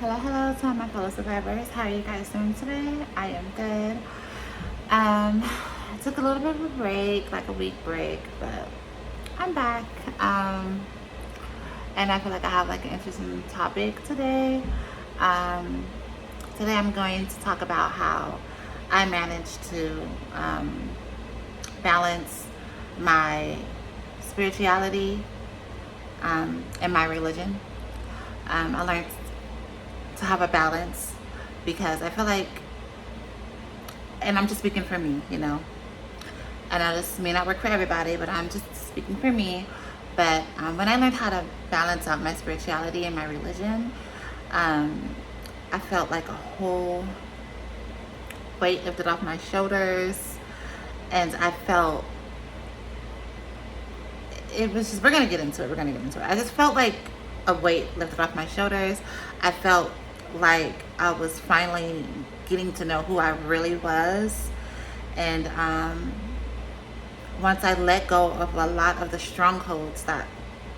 Hello to all my fellow survivors. How are you guys doing today? I am good. I took a little bit of a break, like a week break, but I'm back. And I feel like I have like an interesting topic today. Um, Today I'm going to talk about how I managed to balance my spirituality and my religion. I learned to have a balance because I feel like, and I'm just speaking for me, I know this may not work for everybody, but I'm just speaking for me. But when I learned how to balance out my spirituality and my religion, um, I felt like a whole weight lifted off my shoulders, and I felt it was just, we're gonna get into it. We're gonna get into it. I just felt like a weight lifted off my shoulders. I felt like I was finally getting to know who I really was, and once I let go of a lot of the strongholds that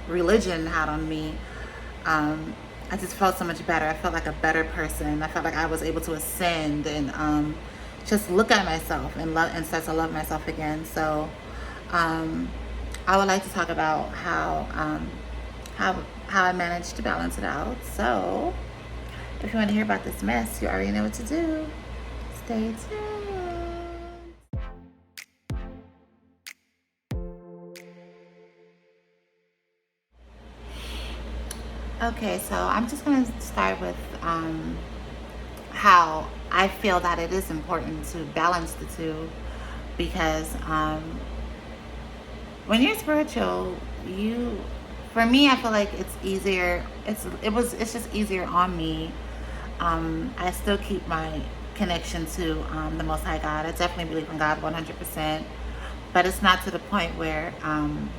religion had on me, I just felt so much better. I felt like a better person. I felt like I was able to ascend and just look at myself and love and start to love myself again. So um, I would like to talk about how I managed to balance it out. So if you want to hear about this mess, you already know what to do. Stay tuned. Okay, so I'm just going to start with how I feel that it is important to balance the two because when you're spiritual, for me, I feel like it's easier. It's just easier on me. I still keep my connection to the Most High God. I definitely believe in God 100%, but it's not to the point where I'm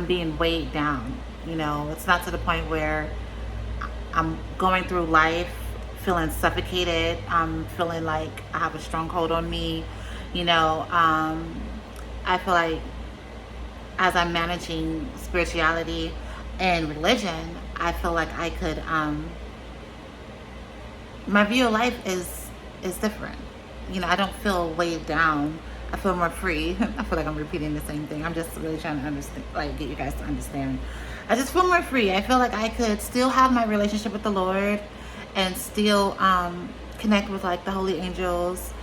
being weighed down. It's not to the point where I'm going through life feeling suffocated. I'm feeling like I have a stronghold on me. I feel like as I'm managing spirituality and religion, I feel like I could. My view of life is different. I don't feel weighed down. I feel more free. I feel like I'm repeating the same thing. I'm just really trying to understand, like, get you guys to understand. I just feel more free. I feel like I could still have my relationship with the Lord and still connect with like the holy angels,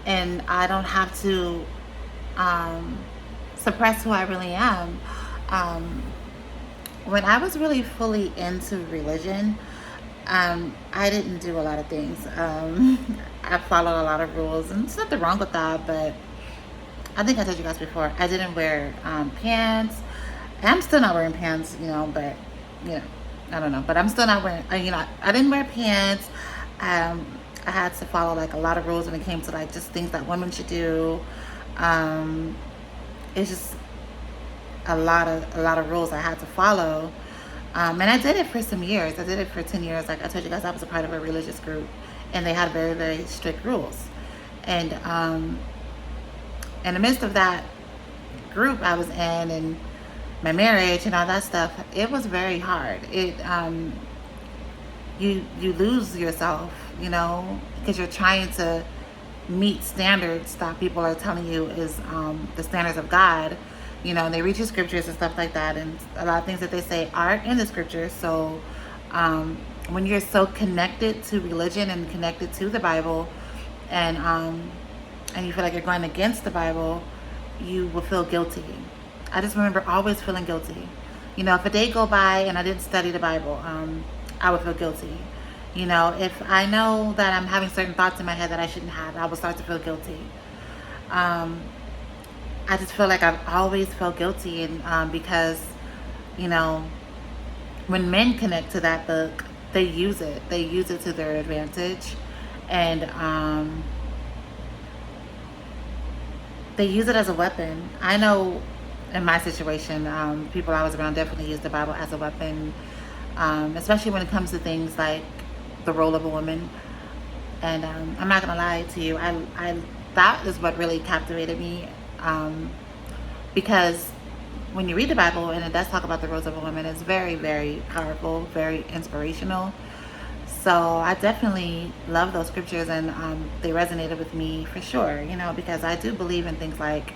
and I don't have to um, suppress who I really am. Um, when I was really fully into religion, I didn't do a lot of things. I followed a lot of rules, and there's nothing wrong with that. But I think I told you guys before, I didn't wear pants. I'm still not wearing pants, but you know, I don't know. But I'm still not wearing. I didn't wear pants. Um, I had to follow like a lot of rules when it came to like just things that women should do. Um, it's just a lot of rules I had to follow. And I did it for some years. I did it for 10 years. Like I told you guys, I was a part of a religious group, and they had very, very strict rules. And in the midst of that group I was in, and my marriage and all that stuff, it was very hard. You lose yourself, because you're trying to meet standards that people are telling you is the standards of God. And they read your scriptures and stuff like that, and a lot of things that they say aren't in the scriptures. So when you're so connected to religion and connected to the Bible, and you feel like you're going against the Bible, you will feel guilty. I just remember always feeling guilty. If a day go by and I didn't study the Bible, I would feel guilty. If I know that I'm having certain thoughts in my head that I shouldn't have, I will start to feel guilty. I just feel like I've always felt guilty, and because, you know, when men connect to that book, they use it. They use it to their advantage, and they use it as a weapon. I know in my situation, people I was around definitely use the Bible as a weapon, especially when it comes to things like the role of a woman. And I'm not gonna lie to you, I that is what really captivated me, because when you read the Bible and it does talk about the roles of a woman, it's very, very powerful, very inspirational. So I definitely love those scriptures, and they resonated with me for sure, because I do believe in things like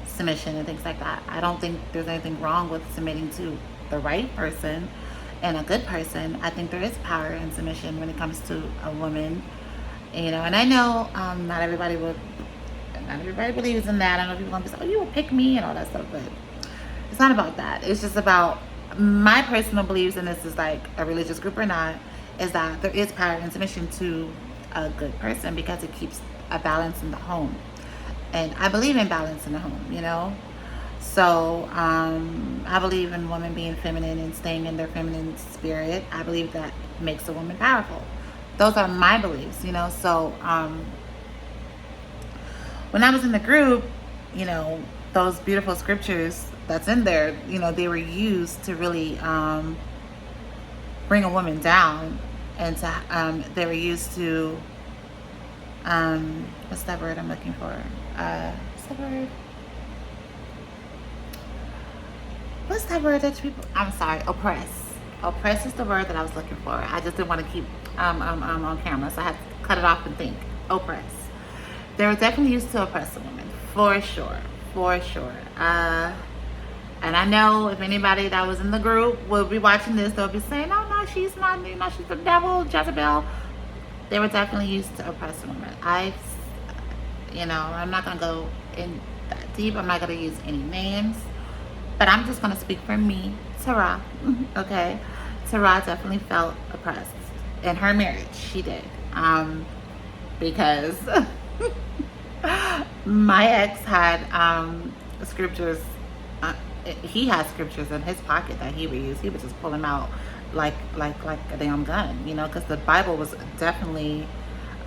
submission and things like that. I don't think there's anything wrong with submitting to the right person and a good person. I think there is power in submission when it comes to a woman, and I know not everybody believes in that. I know people gonna be like, oh, you will pick me and all that stuff, but it's not about that. It's just about my personal beliefs, and this is like a religious group or not, is that there is power in submission to a good person because it keeps a balance in the home. And I believe in balance in the home. So I believe in women being feminine and staying in their feminine spirit. I believe that makes a woman powerful. Those are my beliefs. So when I was in the group, those beautiful scriptures that's in there, they were used to really bring a woman down, and they were used to what's that word I'm looking for? What's that word? What's that word that people? I'm sorry, oppress. Oppress is the word that I was looking for. I just didn't want to keep on camera, so I had to cut it off and think. Oppress. They were definitely used to oppress a woman, for sure. And I know if anybody that was in the group will be watching this, they'll be saying, "Oh no, she's not. She's the devil, Jezebel." They were definitely used to oppress a woman. I'm not gonna go in that deep. I'm not gonna use any names, but I'm just gonna speak for me, Tara. Okay, Tara definitely felt oppressed in her marriage. She did, because my ex had scriptures. He had scriptures in his pocket that he would use. He would just pull them out like a damn gun, because the Bible was definitely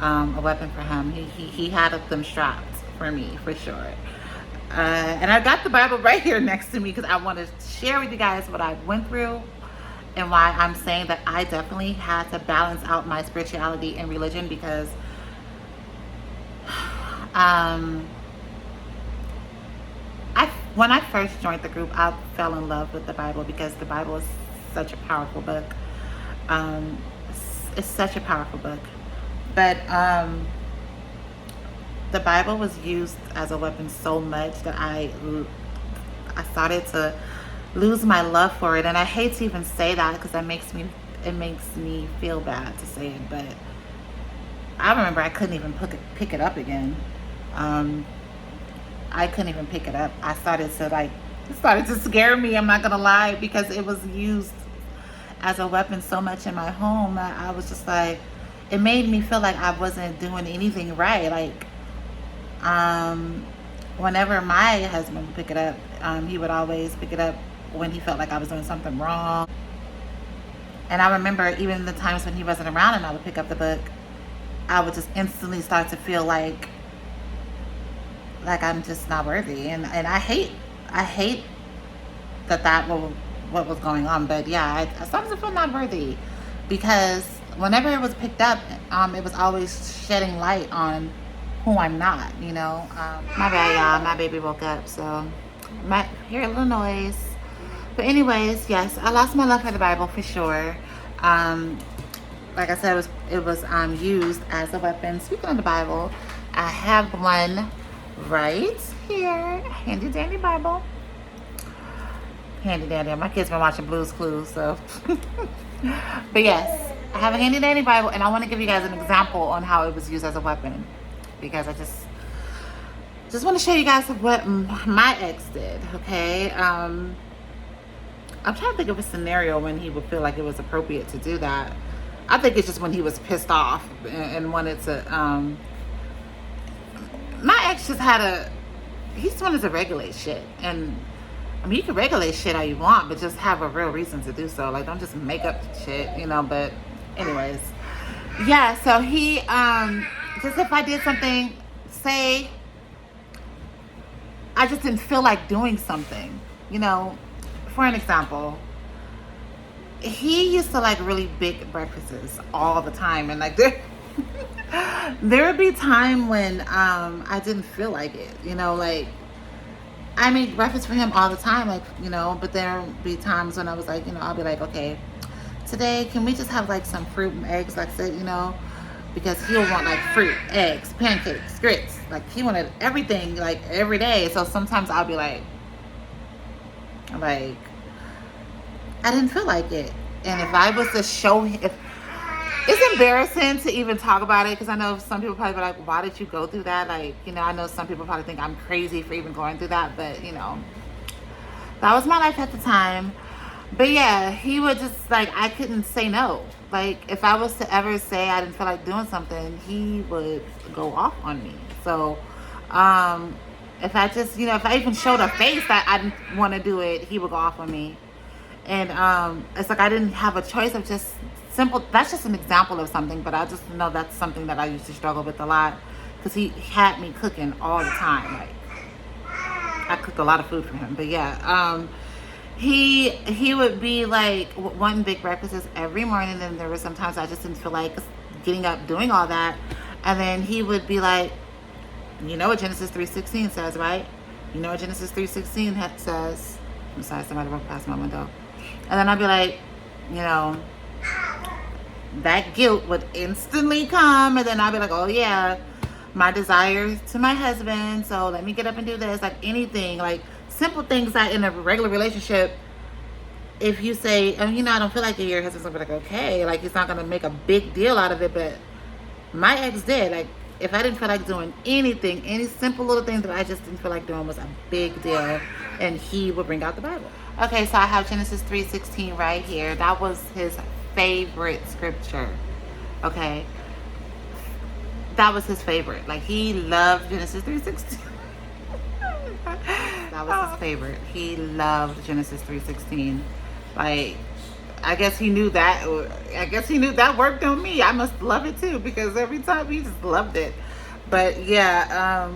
a weapon for him. He had them strapped for me, for sure. And I got the Bible right here next to me because I want to share with you guys what I went through and why I'm saying that I definitely had to balance out my spirituality and religion, because when I first joined the group, I fell in love with the Bible because the Bible is such a powerful book. It's such a powerful book. But the Bible was used as a weapon so much that I started to lose my love for it. And I hate to even say that because it makes me feel bad to say it. But I remember I couldn't even pick it up again. I couldn't even pick it up. It started to scare me, I'm not gonna lie, because it was used as a weapon so much in my home. I was just like, it made me feel like I wasn't doing anything right. Like, whenever my husband would pick it up, he would always pick it up when he felt like I was doing something wrong. And I remember even the times when he wasn't around and I would pick up the book, I would just instantly start to feel like I'm just not worthy, and I hate that what was going on. But yeah, I started to feel not worthy because whenever it was picked up, it was always shedding light on who I'm not. My bad, y'all. My baby woke up, so I might hear a little noise. But anyways, yes, I lost my love for the Bible for sure. Like I said, it was used as a weapon. Speaking of the Bible, I have one right here, handy dandy Bible. Handy dandy. My kids been watching Blue's Clues, so. But yes, I have a handy dandy Bible, and I want to give you guys an example on how it was used as a weapon, because I just want to show you guys what my ex did. Okay, I'm trying to think of a scenario when he would feel like it was appropriate to do that. I think it's just when he was pissed off and wanted to. My ex just he just wanted to regulate shit. And I mean, you can regulate shit how you want, but just have a real reason to do so. Like, don't just make up shit, but anyways. Yeah, so he, just if I did something, say, I just didn't feel like doing something, for an example, he used to like really big breakfasts all the time. And like, there would be time when I didn't feel like it, like I make breakfast for him all the time, like, but there would be times when I was like, I'll be like, okay, today, can we just have like some fruit and eggs, like I said, you know, because he'll want like fruit, eggs, pancakes, grits. Like he wanted everything like every day. So sometimes I'll be like I didn't feel like it. And if I was to show him, if, it's embarrassing to even talk about it, because I know some people probably be like, why did you go through that? Like, you know, I know some people probably think I'm crazy for even going through that, but you know, that was my life at the time. But yeah, he would just like, I couldn't say no. Like if I was to ever say I didn't feel like doing something, he would go off on me. So if I just, you know, if I even showed a face that I didn't want to do it, he would go off on me. And it's like I didn't have a choice of just simple. That's just an example of something, but I just know that's something that I used to struggle with a lot, because he had me cooking all the time. Like I cooked a lot of food for him. But yeah, he would be like wanting big breakfasts every morning, and there were sometimes I just didn't feel like getting up doing all that. And then he would be like, you know what Genesis 3:16 says, right? You know what Genesis 3:16 says. I'm sorry, somebody walked past my window. And then I'd be like, you know, that guilt would instantly come. And then I'd be like, oh yeah, my desires to my husband, so let me get up and do this. Like anything, like simple things that in a regular relationship, if you say, oh, you know, I don't feel like it, your husband's gonna be like, okay, like he's not gonna make a big deal out of it. But my ex did. Like if I didn't feel like doing anything, any simple little things that I just didn't feel like doing was a big deal, and he would bring out the Bible. Okay, so I have Genesis 3:16 right here. That was his favorite scripture. Okay, that was his favorite. Like he loved Genesis 3:16. That was his favorite. He loved Genesis 3:16. Like I guess he knew that. I guess he knew that worked on me. I must love it too, because every time he just loved it. But yeah,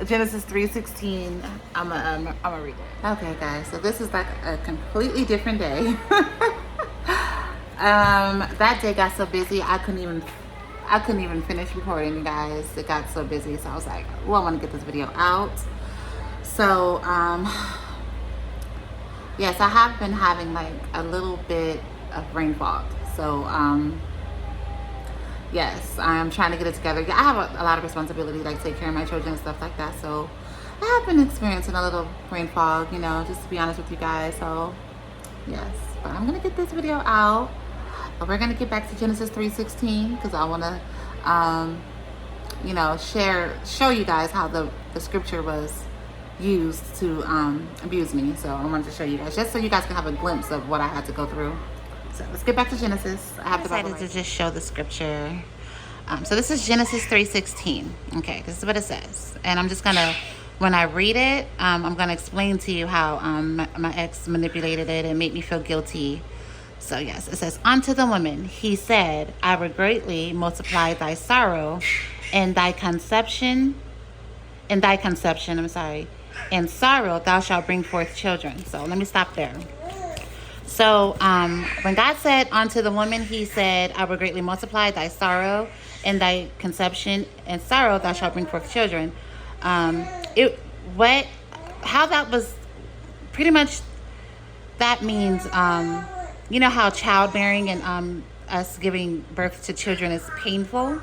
Genesis 3:16. I'm gonna read it. Okay, guys. So this is like a completely different day. That day got so busy I couldn't even finish recording, you guys. It got so busy, so I was like, well, I want to get this video out. So yes, I have been having like a little bit of brain fog. So yes, I'm trying to get it together. I have a lot of responsibility, like take care of my children and stuff like that. So I have been experiencing a little brain fog, you know, just to be honest with you guys. So yes, but I'm gonna get this video out. We're gonna get back to Genesis 3:16, because I want to you know, show you guys how the scripture was used to abuse me. So I wanted to show you guys, just so you guys can have a glimpse of what I had to go through. So let's get back to Genesis. I have decided to just show the scripture. So this is Genesis 3:16. Okay, this is what it says, and I'm just gonna, when I read it, I'm gonna explain to you how my ex manipulated it and made me feel guilty. So yes, it says, unto the woman he said, I will greatly multiply thy sorrow and thy conception. In sorrow thou shalt bring forth children. So let me stop there. So when God said unto the woman, he said, I will greatly multiply thy sorrow and thy conception. In sorrow thou shalt bring forth children. How that was pretty much, that means, you know how childbearing and us giving birth to children is painful,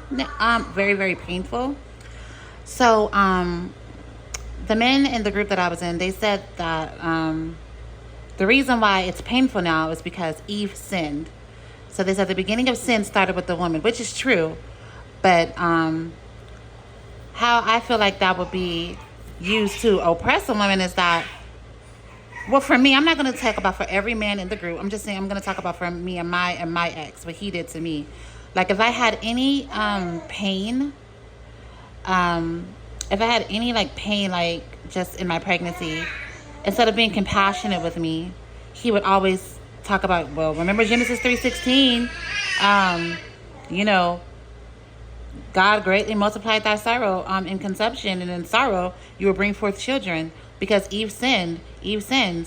very, very painful. So the men in the group that I was in, they said that the reason why it's painful now is because Eve sinned. So they said the beginning of sin started with the woman, which is true. But how I feel like that would be used to oppress a woman is that, well, for me, I'm not going to talk about for every man in the group. I'm just saying I'm going to talk about for me and my ex, what he did to me. Like if I had any pain, if I had any like pain, like just in my pregnancy, instead of being compassionate with me, he would always talk about, well, remember Genesis 3:16, you know, God greatly multiplied thy sorrow in conception, and in sorrow you will bring forth children, because Eve sinned.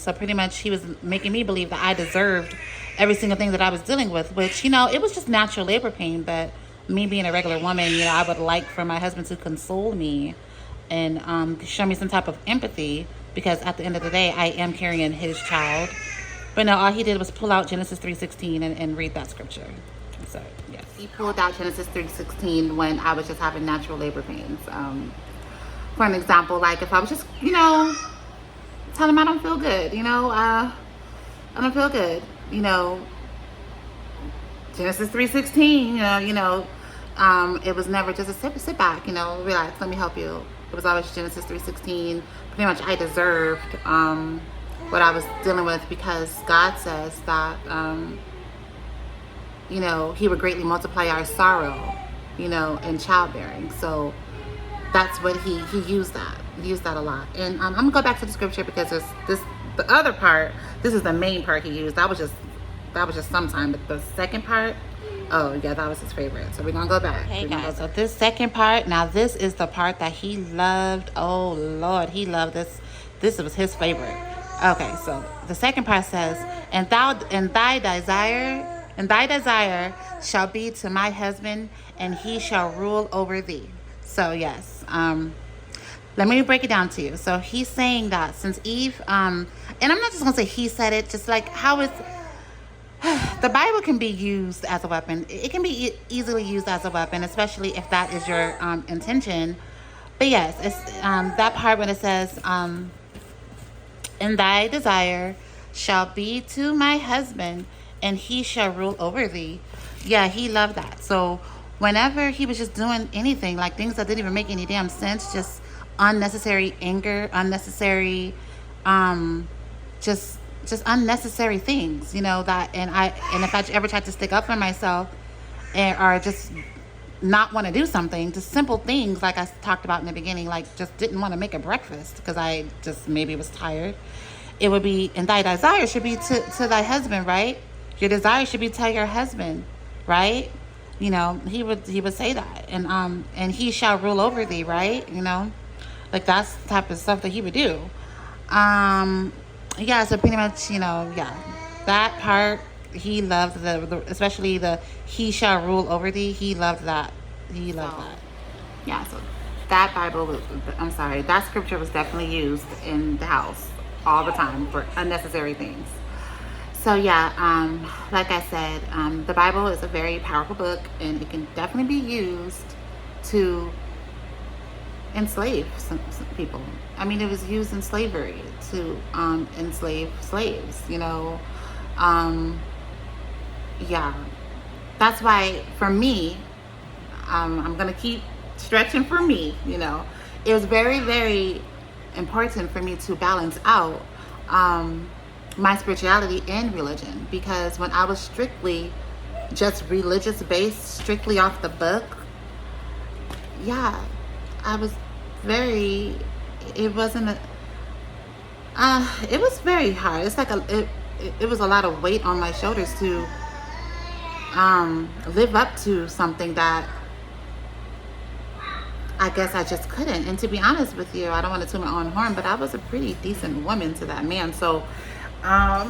So pretty much he was making me believe that I deserved every single thing that I was dealing with, which, you know, it was just natural labor pain. But me being a regular woman, you know, I would like for my husband to console me and show me some type of empathy, because at the end of the day, I am carrying his child. But no, all he did was pull out Genesis 3:16 and read that scripture. So yes, he pulled out Genesis 3:16 when I was just having natural labor pains. For an example, like if I was just, tell him I don't feel good, I don't feel good, Genesis 3:16, it was never just a sit back, relax, let me help you. It was always Genesis 3:16. Pretty much I deserved what I was dealing with, because God says that he would greatly multiply our sorrow, in childbearing. So that's what he used that. He used that a lot. And I'm gonna go back to the scripture, because the other part, this is the main part he used. That was just sometime, but the second part, oh yeah, that was his favorite. So we're gonna go back. Okay, guys. So this second part, now this is the part that he loved. Oh Lord, he loved this. This was his favorite. Okay, so the second part says, and thy desire shall be to my husband, and he shall rule over thee. So yes, let me break it down to you. So he's saying that since Eve, and I'm not just gonna say he said it, just like how it's, the Bible can be used as a weapon. It can be easily used as a weapon, especially if that is your intention. But yes, it's that part when it says, and thy desire shall be to my husband, and he shall rule over thee. Yeah, he loved that. So whenever he was just doing anything, like things that didn't even make any damn sense, just unnecessary anger, unnecessary, just unnecessary things, that, and if I ever tried to stick up for myself, or just not want to do something, just simple things like I talked about in the beginning, like just didn't want to make a breakfast because I just maybe was tired, it would be, and thy desire should be to thy husband, right? Your desire should be to your husband, right? He would say that, and he shall rule over thee, right? Like that's the type of stuff that he would do. Yeah, so pretty much, yeah, that part he loved, the especially the he shall rule over thee. He loved that. He loved that. Yeah, so that that scripture was definitely used in the house all the time for unnecessary things. So yeah, like I said, the Bible is a very powerful book, and it can definitely be used to enslave some people. I mean, it was used in slavery to enslave slaves, yeah, that's why for me, I'm gonna keep stretching for me, it was very, very important for me to balance out my spirituality and religion, because when I was strictly just religious based, strictly off the book, yeah, I was very, it wasn't it was very hard. It's like it was a lot of weight on my shoulders to live up to something that I guess I just couldn't. And to be honest with you, I don't want to toot my own horn, but I was a pretty decent woman to that man. So I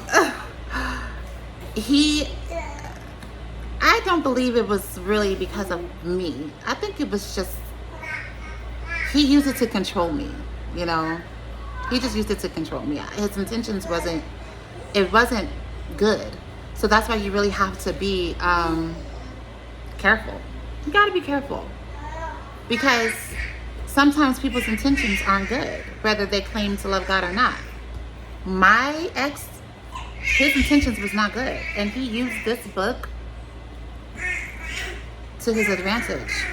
don't believe it was really because of me. I think it was just, he used it to control me, he just used it to control me. His intentions wasn't good. So that's why you really have to be careful. You got to be careful, because sometimes people's intentions aren't good, whether they claim to love God or not. My ex, his intentions was not good, and he used this book to his advantage.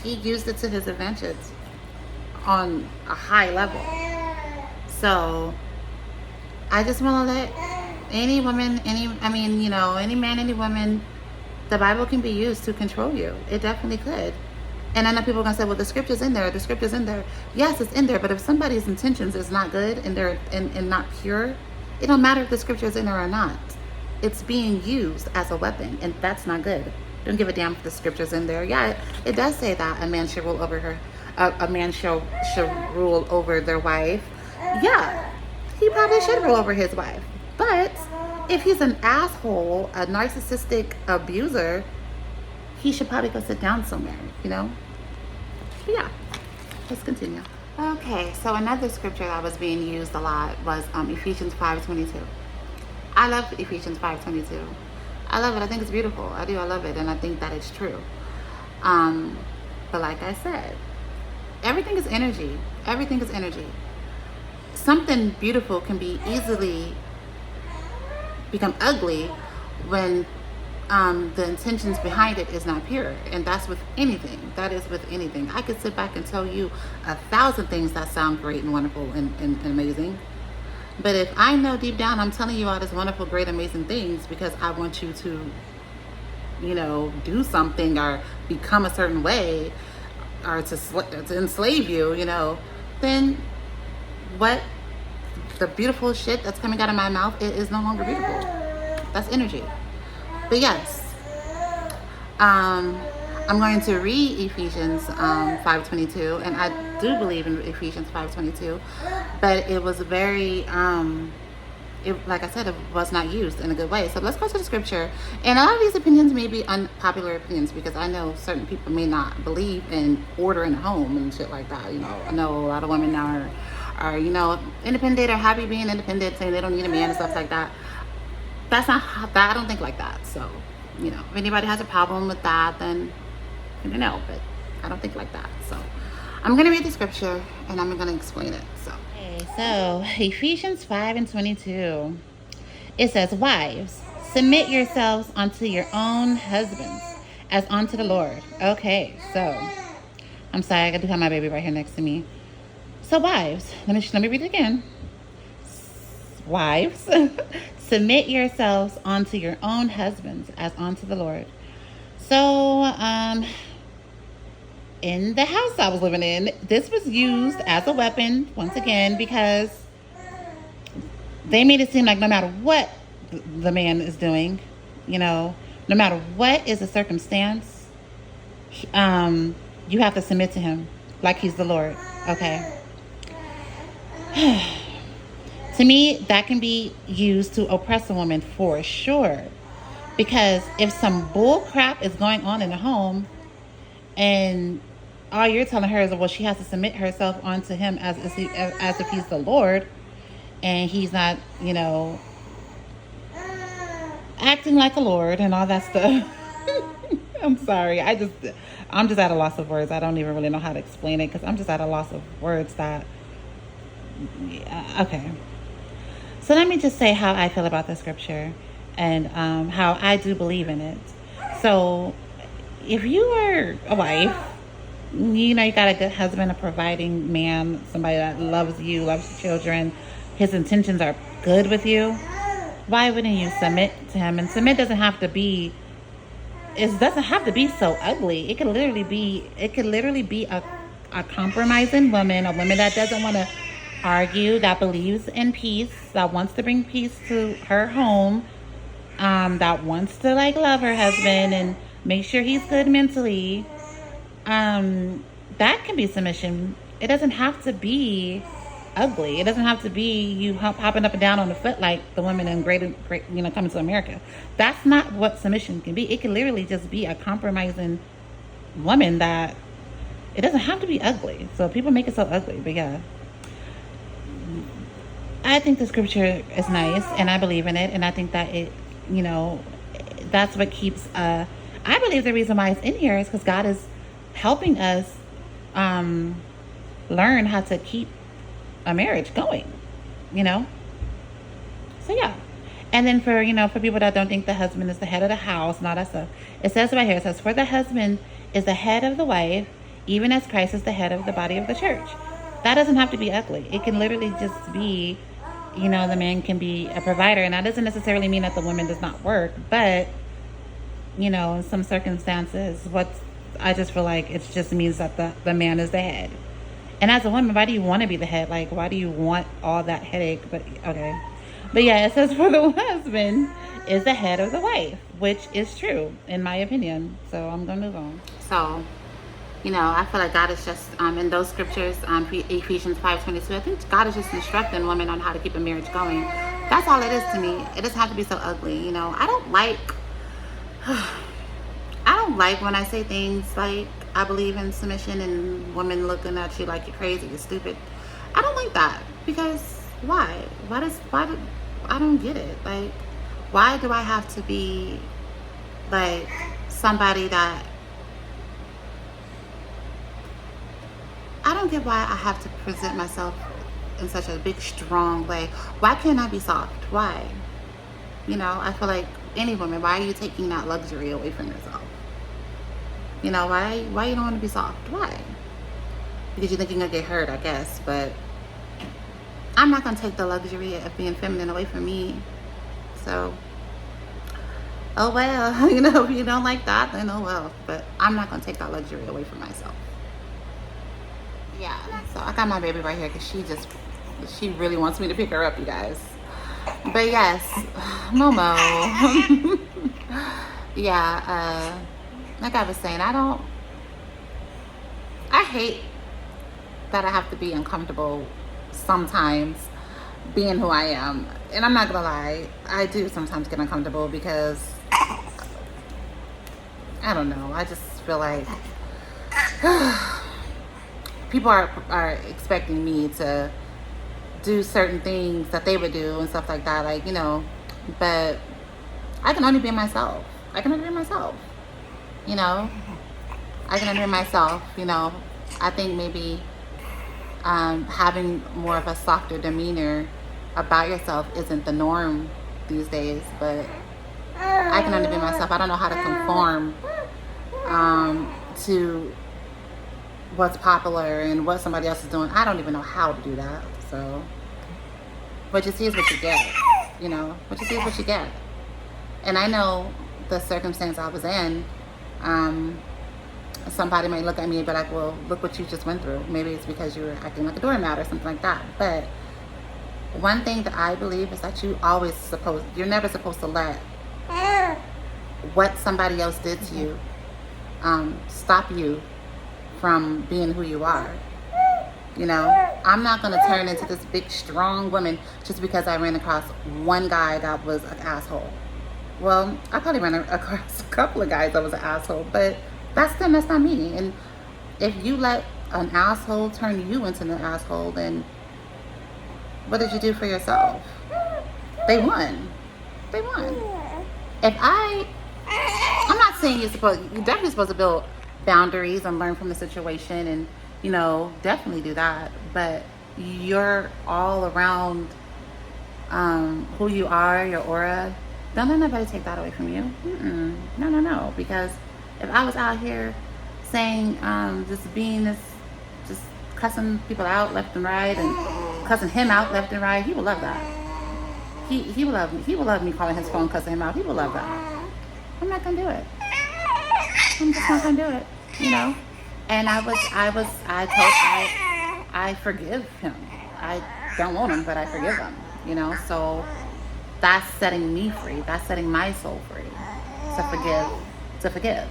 He used it to his advantage on a high level. So I just want to let any woman, any man, any woman, the Bible can be used to control you. It definitely could. And I know people are going to say, well, the scripture's in there. The scripture's in there. Yes, it's in there. But if somebody's intentions is not good and they're and not pure, it don't matter if the scripture's in there or not. It's being used as a weapon, and that's not good. Don't give a damn if the scripture's in there. Yeah, it does say that a man should rule over her. A man should rule over their wife. Yeah, he probably should rule over his wife. But if he's an asshole, a narcissistic abuser, he should probably go sit down somewhere, But yeah, let's continue. Okay, so another scripture that was being used a lot was Ephesians 5:22. I love Ephesians 5:22. I love it. I think it's beautiful. I do. I love it, and I think that it's true. Um, but like I said, everything is energy. Everything is energy. Something beautiful can be easily become ugly when the intentions behind it is not pure. And that's with anything. That is with anything. I could sit back and tell you 1,000 things that sound great and wonderful and amazing. But if I know deep down I'm telling you all these wonderful, great, amazing things because I want you to, do something or become a certain way or to enslave you, then what the beautiful shit that's coming out of my mouth, it is no longer beautiful. That's energy. But yes, I'm going to read Ephesians 5:22, and I do believe in Ephesians 5:22, but it was very, like I said, it was not used in a good way. So let's go to the scripture. And a lot of these opinions may be unpopular opinions because I know certain people may not believe in order in the home and shit like that. I know a lot of women now are independent or happy being independent, saying they don't need a man and stuff like that. That's not that. I don't think like that. So, if anybody has a problem with that, then but I don't think like that. So I'm going to read the scripture and I'm going to explain it. So Ephesians 5:22, it says, wives, submit yourselves unto your own husbands as unto the Lord. Okay, so I'm sorry, I got to have my baby right here next to me. So wives, let me read it again. Wives, submit yourselves unto your own husbands as unto the Lord. So, in the house I was living in, this was used as a weapon, once again, because they made it seem like no matter what the man is doing, no matter what is the circumstance, you have to submit to him like he's the Lord, okay? To me, that can be used to oppress a woman for sure. Because if some bull crap is going on in the home and all you're telling her is, well, she has to submit herself onto him as if he's the Lord, and he's not, acting like a Lord and all that stuff. I'm sorry. I'm just at a loss of words. I don't even really know how to explain it because I'm just at a loss of words that, okay. So let me just say how I feel about the scripture and how I do believe in it. So if you are a wife, you got a good husband, a providing man, somebody that loves you, loves your children, his intentions are good with you, why wouldn't you submit to him? And submit doesn't have to be so ugly. It could literally be a compromising woman, a woman that doesn't want to argue, that believes in peace, that wants to bring peace to her home, that wants to love her husband and make sure he's good mentally. That can be submission. It doesn't have to be ugly. It doesn't have to be you hopping up and down on the foot like the women in great coming to America. That's not what submission can be. It can literally just be a compromising woman that it doesn't have to be ugly. So people make it so ugly, but yeah. I think the scripture is nice and I believe in it, and I think that it, that's what keeps, I believe the reason why it's in here is because God is helping us learn how to keep a marriage going, So yeah. And then for people that don't think the husband is the head of the house and all that stuff, it says right here, it says, for the husband is the head of the wife, even as Christ is the head of the body of the church. That doesn't have to be ugly. It can literally just be, the man can be a provider. And that doesn't necessarily mean that the woman does not work. But, in some circumstances, I just feel like it just means that the man is the head. And as a woman, why do you want to be the head? Why do you want all that headache? But, okay. But yeah, it says for the husband is the head of the wife, which is true, in my opinion. So I'm going to move on. So, I feel like God is just, in those scriptures, Ephesians 5:22, I think God is just instructing women on how to keep a marriage going. That's all it is to me. It doesn't have to be so ugly, I don't like when I say things like I believe in submission and women looking at you like you're crazy, you're stupid. I don't like that because why? I don't get it. Why do I have to be like somebody that, I don't get why I have to present myself in such a big, strong way. Why can't I be soft? Why? You know, I feel like any woman, why are you taking that luxury away from yourself? You know, why you don't want to be soft? Why? Because you think you're gonna get hurt, I guess. But I'm not gonna take the luxury of being feminine away from me. So, oh well. You know, if you don't like that, then oh well. But I'm not gonna take that luxury away from myself. Yeah. So I got my baby right here because she really wants me to pick her up, you guys. But yes, Momo. Yeah. Like I was saying, I hate that I have to be uncomfortable sometimes being who I am. And I'm not gonna lie, I do sometimes get uncomfortable because I don't know, I just feel like people are expecting me to do certain things that they would do and stuff like that, like, you know, but I can only be myself. I can only be myself, you know. I can only be myself, you know. I think maybe having more of a softer demeanor about yourself isn't the norm these days, but I can only be myself. I don't know how to conform to what's popular and what somebody else is doing. I don't even know how to do that. So what you see is what you get, you know. What you see is what you get. And I know the circumstance I was in, somebody might look at me and be like, well, look what you just went through. Maybe it's because you were acting like a doormat or something like that. But one thing that I believe is that you're never supposed to let what somebody else did to you stop you from being who you are. You know, I'm not going to turn into this big, strong woman just because I ran across one guy that was an asshole. Well, I probably ran across a couple of guys that was an asshole, but that's them, that's not me. And if you let an asshole turn you into an asshole, then what did you do for yourself? They won. They won. I'm not saying you're definitely supposed to build boundaries and learn from the situation and, you know, definitely do that. But you're all around who you are, your aura. Don't let nobody take that away from you. No. Because if I was out here saying, just cussing people out left and right and cussing him out left and right, he would love that. He would love me. He would love me calling his phone, cussing him out. He would love that. I'm not gonna do it. I'm just not gonna do it, you know. And I forgive him. I don't want him, but I forgive him, you know. So that's setting me free. That's setting my soul free. To forgive.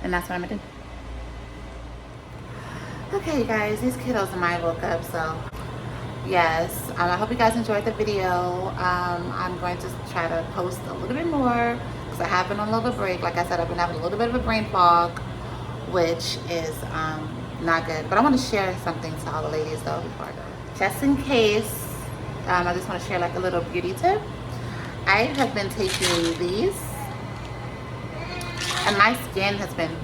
And that's what I'm gonna do. Okay, you guys, these kiddos and mine woke up, so yes, I hope you guys enjoyed the video. I'm going to try to post a little bit more because I have been on a little break. Like I said, I've been having a little bit of a brain fog, which is not good. But I want to share something to all the ladies though before I go. Just in case, I just want to share like a little beauty tip. I have been taking these, and my skin has been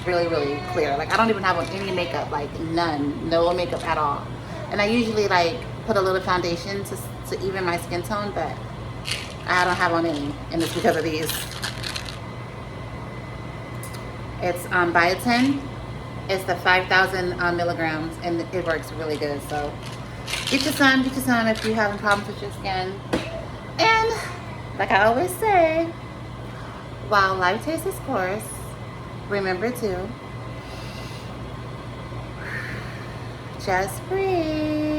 really, really clear. Like I don't even have on any makeup, like none, no makeup at all. And I usually like put a little foundation to even my skin tone, but I don't have on any, and it's because of these. It's biotin. It's the 5,000 milligrams, and it works really good. So get you some if you're having problems with your skin. And like I always say, while life takes its course, remember to just breathe.